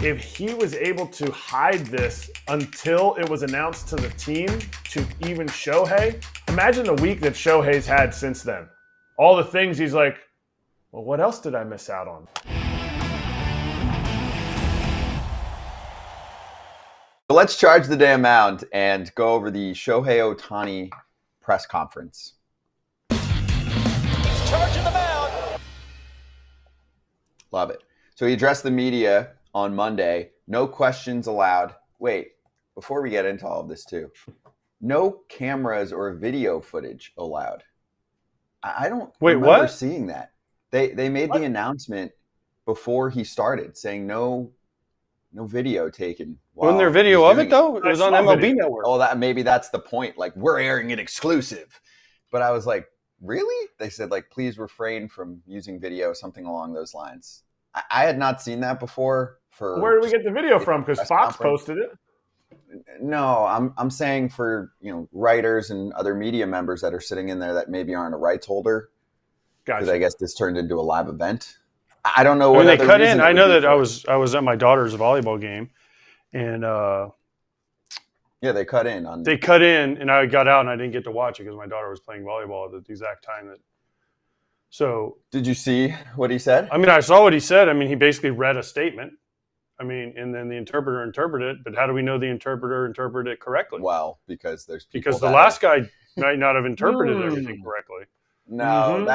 if he was able to hide this until it was announced to the team, to even Shohei, imagine the week that Shohei's had since then. All the things he's like, well, what else did I miss out on? Let's charge the damn mound and go over the Shohei Ohtani press conference. He's charging the mound. Love it. So he addressed the media on Monday. No questions allowed. Wait, before we get into all of this too, no cameras or video footage allowed. I don't remember seeing that. They made the announcement before he started saying no video taken. Wasn't there video of it though? It was on MLB Network. Oh, maybe that's the point. Like, we're airing it exclusive. But I was like, really? They said, like, please refrain from using video, something along those lines. I had not seen that before. Where did we get the video from? Because Fox posted it. No, I'm saying for writers and other media members that are sitting in there that maybe aren't a rights holder. Gotcha. Because I guess this turned into a live event. I don't know. When they cut in, I know that I was at my daughter's volleyball game, and yeah, they cut in. They cut in, and I got out, and I didn't get to watch it because my daughter was playing volleyball at the exact time that. So did you see what he said? I mean, I saw what he said. I mean, he basically read a statement. I mean, and then the interpreter interpreted it. But how do we know the interpreter interpreted it correctly? Well, because the last guy might not have interpreted everything correctly. No,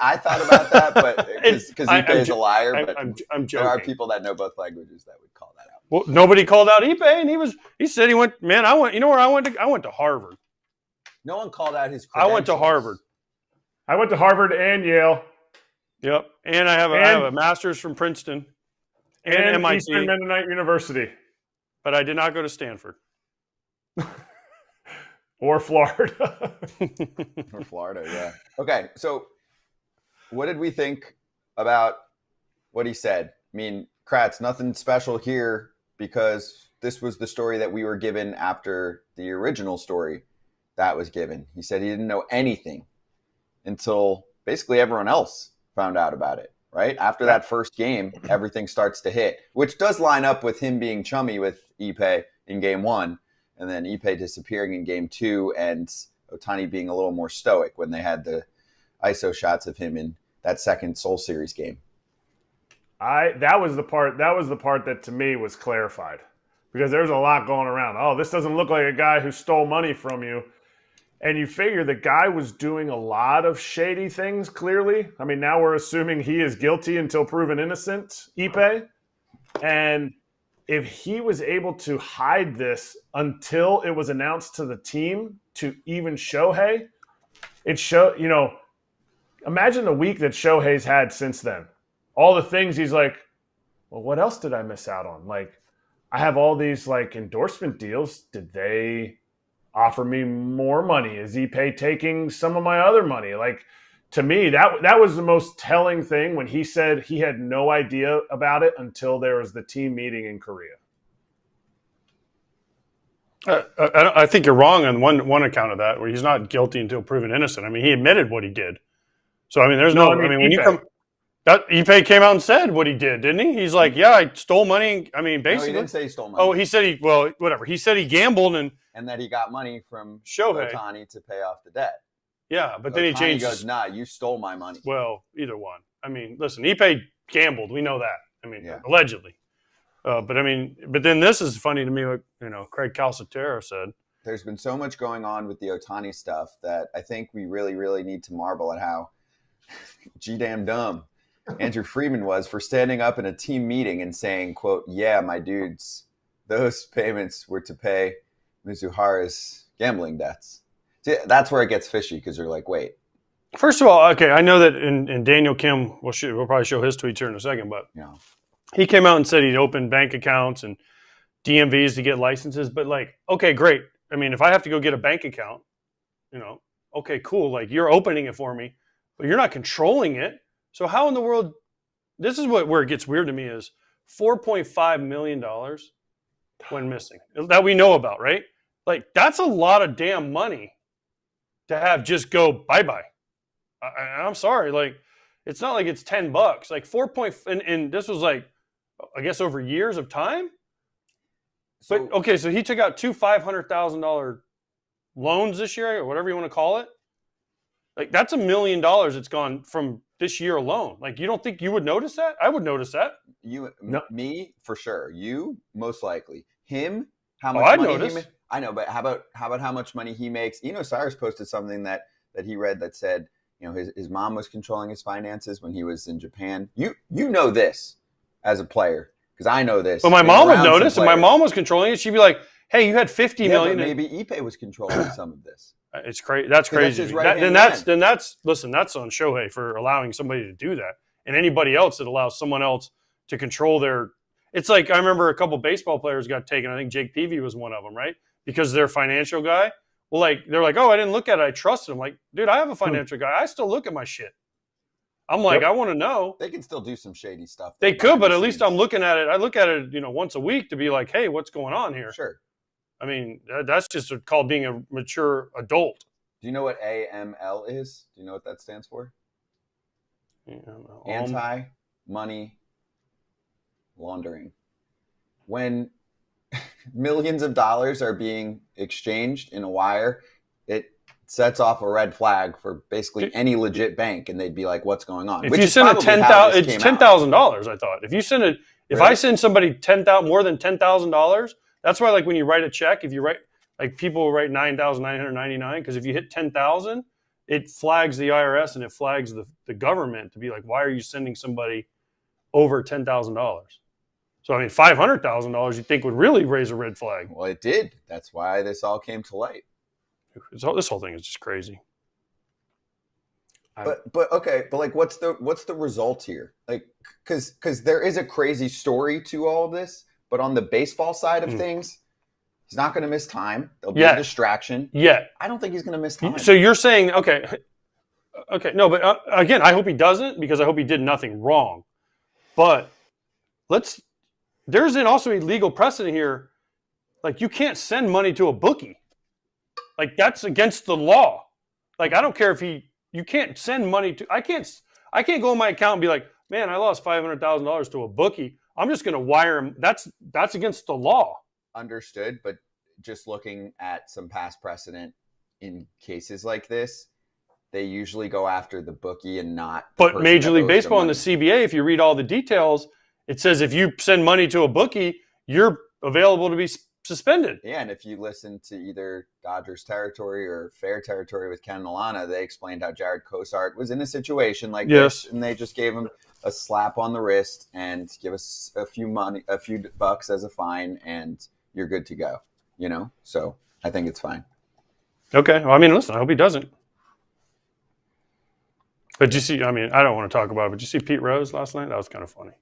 I thought about that, but because Ippei is a liar. But I'm joking. There are people that know both languages that would call that out. Well, nobody called out Ippei, and he said he went. Man, I went. You know where I went to? I went to Harvard. No one called out his credentials. I went to Harvard. I went to Harvard and Yale. Yep, and I have a master's from Princeton and MIT. Eastern Mennonite University. But I did not go to Stanford. Or Florida. Or Florida, yeah. Okay, so what did we think about what he said? I mean, Kratz, nothing special here because this was the story that we were given after the original story that was given. He said he didn't know anything until basically everyone else found out about it, right? After that first game, everything starts to hit, which does line up with him being chummy with Ippei in game one, and then Ippei disappearing in game two, and Ohtani being a little more stoic when they had the ISO shots of him in that second Soul Series game. That was the part that to me was clarified, because there's a lot going around. Oh, this doesn't look like a guy who stole money from you. And you figure the guy was doing a lot of shady things, clearly. I mean, now we're assuming he is guilty until proven innocent, Ippei. And if he was able to hide this until it was announced to the team, to even Shohei, imagine the week that Shohei's had since then. All the things he's like, well, what else did I miss out on? Like, I have all these endorsement deals. Did they offer me more money? Is Ippei taking some of my other money? To me, that was the most telling thing when he said he had no idea about it until there was the team meeting in Korea. I think you're wrong on one account of that, where he's not guilty until proven innocent. I mean, he admitted what he did. So, I mean, when Ippei came out and said what he did, didn't he? He's like, yeah, I stole money. I mean, basically. No, he didn't say he stole money. Oh, he said whatever. He said he gambled and that he got money from Shohei Ohtani to pay off the debt. Yeah, but then he changed. He goes, nah, you stole my money. Well, either one. I mean, listen, Ippei gambled. We know that. I mean, allegedly. But then this is funny to me, what Craig Calcaterra said. There's been so much going on with the Ohtani stuff that I think we really, really need to marvel at how damn dumb Andrew Friedman was for standing up in a team meeting and saying, quote, yeah, my dudes, those payments were to pay Mizuhara's gambling debts. See, that's where it gets fishy, because you're like, wait. First of all, okay, I know that in Daniel Kim, we'll probably show his tweets here in a second, but he came out and said he'd opened bank accounts and DMVs to get licenses. But okay, great. I mean, if I have to go get a bank account, okay, cool. You're opening it for me, but you're not controlling it. So how in the world? This is where it gets weird to me is $4.5 million went missing that we know about, right? That's a lot of damn money to have just go bye-bye. I'm sorry. It's not like it's $10. And this was I guess over years of time. So, But okay, so he took out 2 $500,000 loans this year, or whatever you want to call it. Like that's $1 million that's gone from this year alone. Like you don't think you would notice that? I would notice that. Me for sure. You most likely. Him, how Oh, much I'd money notice. he I know, but how about how much money he makes? Cyrus posted something that he read that said, his mom was controlling his finances when he was in Japan. You know this as a player because I know this. But my mom would notice, and my mom was controlling it. She'd be like, "Hey, you had 50 million." But maybe Ippei was controlling some of this. It's crazy. That's crazy. That's listen. That's on Shohei for allowing somebody to do that, and anybody else that allows someone else to control their. It's like I remember a couple baseball players got taken. I think Jake Peavy was one of them, right? Because they're a financial guy. Well, like they're like, "Oh, I didn't look at it. I trusted him." Like, dude, I have a financial guy. I still look at my shit. I'm like, I want to know. They can still do some shady stuff. They could, but at least I'm looking at it. I look at it, once a week to be like, hey, what's going on here? Sure. I mean, that's just called being a mature adult. Do you know what AML is? Do you know what that stands for? Anti-money laundering. When millions of dollars are being exchanged in a wire, it sets off a red flag for basically any legit bank, and they'd be like, "What's going on?" If you send a $10,000, it's $10,000. I thought if you send it, if I send somebody more than $10,000, that's why like when you write a check, if you write like people write $9,999 because if you hit 10,000, it flags the IRS and it flags the government to be like, why are you sending somebody over $10,000? So I mean, $500,000 you think would really raise a red flag. Well, it did. That's why this all came to light. This whole thing is just crazy. But okay, but like, what's the result here? Like, because there is a crazy story to all of this, but on the baseball side of things, he's not going to miss time. There'll be a distraction. Yeah, I don't think he's going to miss time. So you're saying, okay, no, but again, I hope he doesn't because I hope he did nothing wrong. But there's also a legal precedent here. Like, you can't send money to a bookie. Like, that's against the law. Like, I don't care if you can't send money to, I can't go in my account and be like, man, I lost $500,000 to a bookie. I'm just going to wire him. That's against the law. Understood. But just looking at some past precedent in cases like this, they usually go after the bookie and not the But person Major that League owes Baseball the and the money. CBA, if you read all the details, it says if you send money to a bookie, you're available to be suspended. Yeah, and if you listen to either Dodgers Territory or Fair Territory with Ken and Alana, they explained how Jared Cosart was in a situation like this, and they just gave him a slap on the wrist and give us a few bucks as a fine, and you're good to go. So I think it's fine. Okay. Well, I mean, listen, I hope he doesn't. But you see, I mean, I don't want to talk about it, but you see Pete Rose last night? That was kind of funny.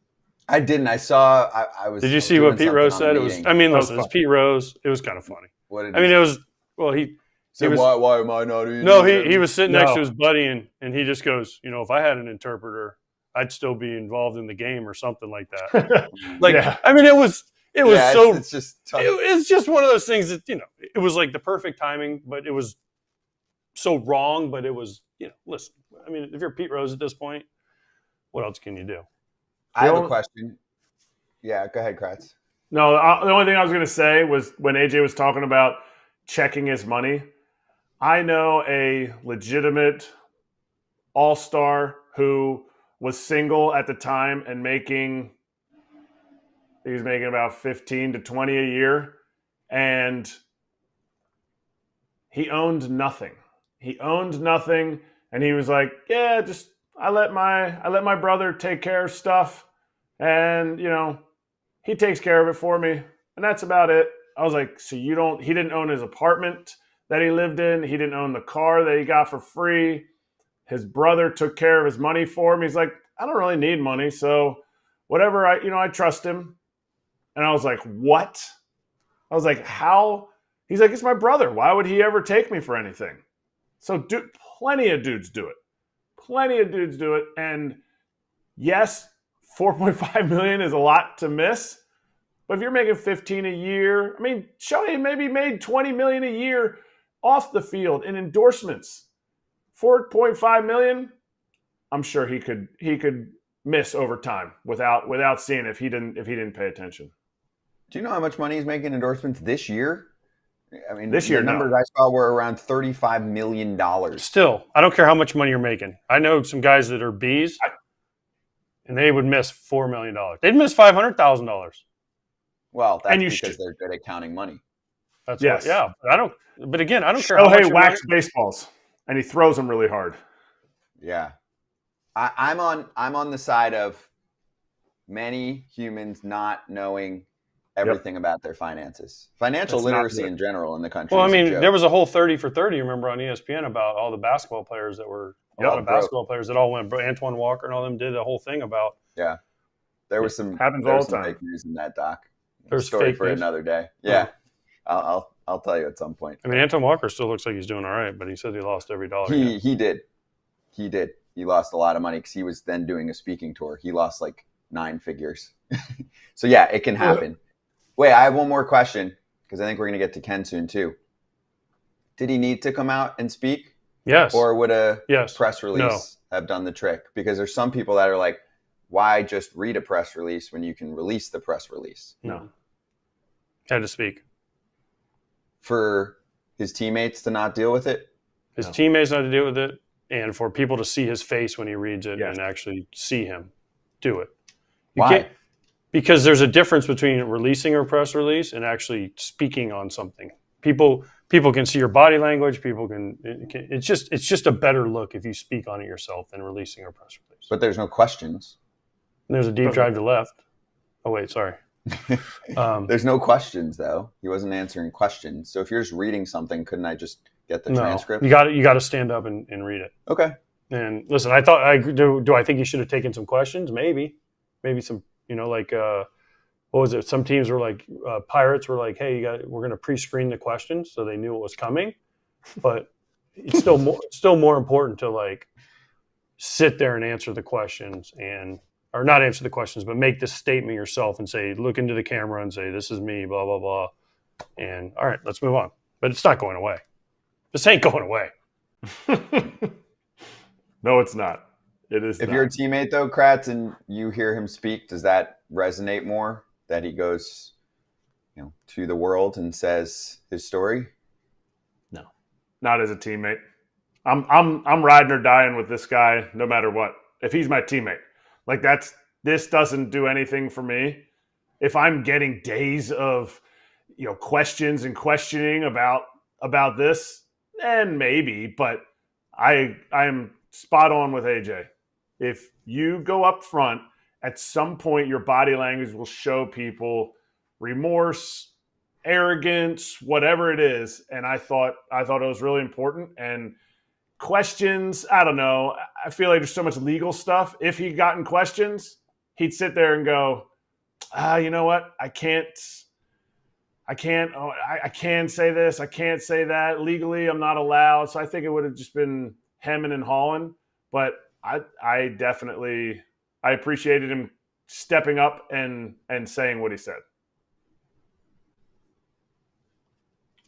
I didn't. I saw. I was. Did you see what Pete Rose said? It was. I mean, listen, it's Pete Rose. It was kind of funny. What did I mean, it was. Well, he was. Why am I not eating? No, he was sitting next to his buddy, and he just goes, if I had an interpreter, I'd still be involved in the game or something like that. I mean, it was so. It's just tough. It's just one of those things that it was like the perfect timing, but it was so wrong. But it was listen. I mean, if you're Pete Rose at this point, what else can you do? I have a question. Yeah, go ahead, Kratz. No, the only thing I was going to say was when AJ was talking about checking his money, I know a legitimate all-star who was single at the time and he was making about 15 to 20 a year, and he owned nothing. And he was like, yeah, just I let my brother take care of stuff, and he takes care of it for me, and that's about it. I was like, so he didn't own his apartment that he lived in. He didn't own the car that he got for free. His brother took care of his money for him. He's like, I don't really need money, so whatever. I trust him. And I was like, what? I was like, how? He's like, it's my brother. Why would he ever take me for anything? So plenty of dudes do it. And yes, $4.5 million is a lot to miss. But if you're making 15 a year, I mean, Shohei maybe made 20 million a year off the field in endorsements. $4.5 million, I'm sure he could miss over time without seeing if he didn't pay attention. Do you know how much money he's making endorsements this year? I mean, this year, the numbers I saw were around $35 million. Still, I don't care how much money you're making. I know some guys that are Bs, and they would miss $4 million. They'd miss $500,000. Well, that's because they're good at counting money. That's yes. Yeah. But again, I don't care how much. Shohei whacks baseballs, and he throws them really hard. Yeah, I'm on the side of many humans not knowing everything about their finances. Financial literacy in general in the country. Well, I mean, there was a whole 30 for 30, remember, on ESPN about all the basketball players that were a lot of basketball players that all went. Antoine Walker and all them did a whole thing about. Yeah, there was some happens all the time. Fake news in that doc. There's a story fake for news. Another day. Yeah, I'll tell you at some point. I mean, Antoine Walker still looks like he's doing all right, but he said he lost every dollar. He did. He lost a lot of money because he was then doing a speaking tour. He lost like 9 figures. So yeah, it can happen. Yeah. Wait, I have one more question because I think we're going to get to Ken soon too. Did he need to come out and speak? Yes. Or would a press release have done the trick? Because there's some people that are like, why just read a press release when you can release the press release? No. Had to speak. For his teammates to not deal with it? His teammates not to deal with it, and for people to see his face when he reads it and actually see him do it. Why? Because there's a difference between releasing a press release and actually speaking on something. People can see your body language. It's just a better look if you speak on it yourself than releasing a press release. But there's no questions. And there's a deep drive to left. Oh wait, sorry. There's no questions though. He wasn't answering questions. So if you're just reading something, couldn't I just get the transcript? You got to stand up and read it. Okay. And listen, do I think he should have taken some questions? Maybe some. Like what was it? Some teams were like Pirates were like, "Hey, we're going to pre-screen the questions," so they knew what was coming. But it's still more important to like sit there and answer the questions or not answer the questions, but make this statement yourself and say, look into the camera and say, "This is me," blah blah blah. And all right, let's move on. But it's not going away. This ain't going away. No, it's not. It is. If you're a teammate though, Kratz, and you hear him speak, does that resonate more? That he goes, to the world and says his story? No, not as a teammate. I'm riding or dying with this guy no matter what. If he's my teammate, like this doesn't do anything for me. If I'm getting days of questions and questioning about this, then maybe. But I'm spot on with AJ. If you go up front, at some point your body language will show people remorse, arrogance, whatever it is. And I thought it was really important. And questions, I don't know. I feel like there's so much legal stuff. If he'd gotten questions, he'd sit there and go, you know what? I can say this. I can't say that. Legally, I'm not allowed. So I think it would have just been hemming and hawing. But I definitely appreciated him stepping up and saying what he said.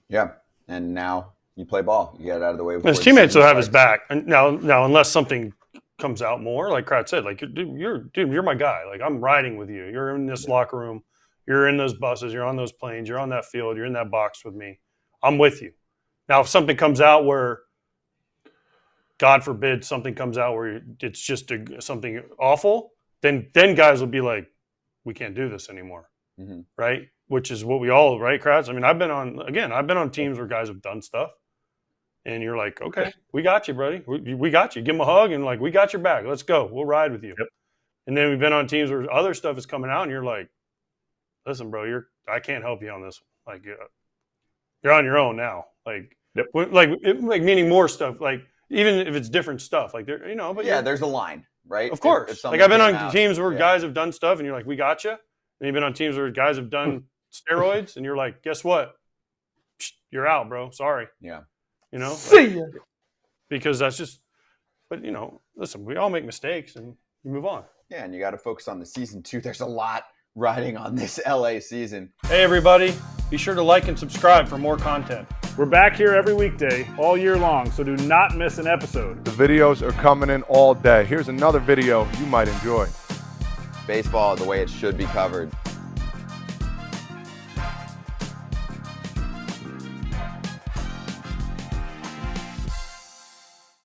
Yeah, and now you play ball. You get it out of the way. His teammates will have his back. And now, unless something comes out more, like Kratz said, like you're my guy. Like I'm riding with you. You're in this locker room. You're in those buses. You're on those planes. You're on that field. You're in that box with me. I'm with you. Now, if something comes out where, God forbid, something comes out where it's just something awful, then guys will be like, we can't do this anymore, right? Which is what we all, right, Kratz? I mean, I've been on teams where guys have done stuff, and you're like, okay, we got you, buddy. We got you. Give them a hug, and like, we got your back. Let's go. We'll ride with you. Yep. And then we've been on teams where other stuff is coming out, and you're like, listen, bro, I can't help you on this one. Like, you're on your own now. Like, like meaning more stuff, like, even if it's different stuff, like there, but there's a line, right? Of course. If like I've been on teams where guys have done stuff, and you're like, "We got you." And you've been on teams where guys have done steroids, and you're like, "Guess what? You're out, bro. Sorry." Yeah. See ya. Because that's just. But listen, we all make mistakes, and you move on. Yeah, and you got to focus on the season too. There's a lot riding on this LA season. Hey, everybody! Be sure to like and subscribe for more content. We're back here every weekday, all year long, so do not miss an episode. The videos are coming in all day. Here's another video you might enjoy. baseball the way it should be covered.